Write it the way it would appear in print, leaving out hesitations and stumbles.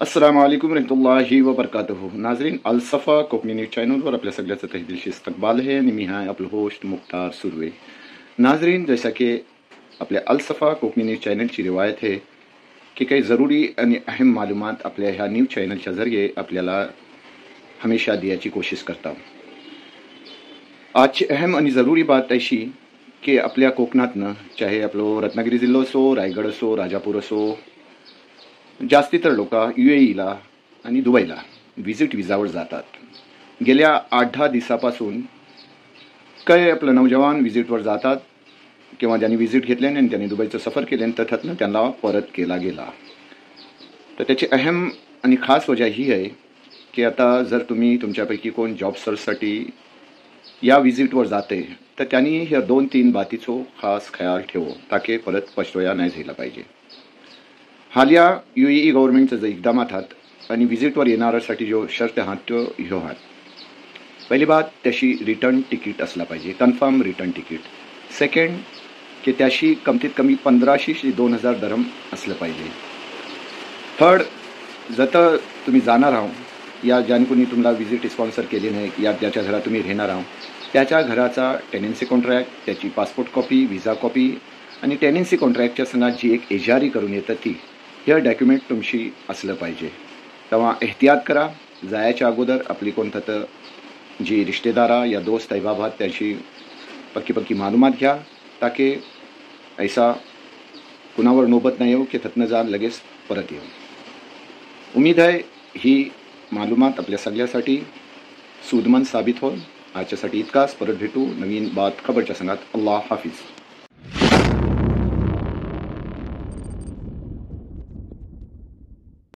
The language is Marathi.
अस्सलामु अलैकुम रहमतुल्लाहि व बरकातुहू। नाजरीन, अलसफ़ा कोकणी न्यूज़ चॅनलवर आपल्या सगळ्याचं तहेदिलशी इस्तकबाल है आणि मी आहे आपलं होस्ट मुख्तार सुर्वे। नाजरीन, जैसा कि आपल्या अलसफ़ा कोकणी न्यूज़ चॅनलची रिवायत है कि काही ज़रूरी आणि अहम मालूमात आपल्या ह्या न्यूज़ चॅनलच्या जरिये आपल्याला हमेशा द्यायची कोशिश करता। आजची अहम आणि ज़रूरी बात अशी की आपल्या कोकणातनं, चाहे आपलं रत्नागिरी जिल्हा असो, रायगड असो, राजापूर असो, जास्ती तर लोक UAEला आणि दुबईला व्हिजिट विजावर जातात। गेल्या 8-10 दिवसापासून काही आपलं नौजवान व्हिजिटवर जातात किंवा ज्यांनी व्हिजिट घेतल्याने आणि त्यांनी दुबईचं सफर केल्याने तथातनं त्यांना परत केला गेला। तर त्याची अहम आणि खास वजह ही आहे की आता जर तुम्ही तुमच्यापैकी कोण जॉब सर्चसाठी या व्हिजिटवर जाते तर त्यांनी ह्या 2-3 बातीचो खास ख्याल ठेवो ताकि परत पछतोया नाही झाला पाहिजे। हालिया UAE गव्हर्नमेंटचं जे इकदामात आहात आणि व्हिजिटवर येणाऱ्यासाठी जो शर्त आहात तो ह्यो आहात। पहिली बात, त्याशी रिटर्न तिकीट असला पाहिजे, कन्फर्म रिटर्न तिकीट। सेकंड, की त्याशी कमतीत कमी 1500 ते 2000 दरम असलं पाहिजे। थर्ड, जर तुम्ही जाणार आहात या ज्याने कोणी तुम्हाला व्हिजिट स्पॉन्सर केली नाही या ज्याच्या घरात तुम्ही राहणार आहात त्याच्या घराचा टेनन्सी कॉन्ट्रॅक्ट, त्याची पासपोर्ट कॉपी, व्हिसा कॉपी आणि टेनन्सी कॉन्ट्रॅक्टच्या संघात जी एक एजारी करून येतं ती हे डॉक्युमेंट तुमची असलं पाहिजे। तेव्हा एहतियात करा, जायच्या अगोदर आपली कोणतं तर जी रिश्तेदारा या दोस्त अहबाबात त्याची पक्की मालूमात घ्या ताकि ऐसा कुणावर नोबत नाही येऊ की थतनं जा लगेच परत येऊ। उम्मीद आहे ही मालूमात आपल्या सगळ्यासाठी सूदमंद साबित होईल। आजच्यासाठी इतकाच, परत भेटू नवीन बात खबरच्या संघात। अल्लाह हाफिज।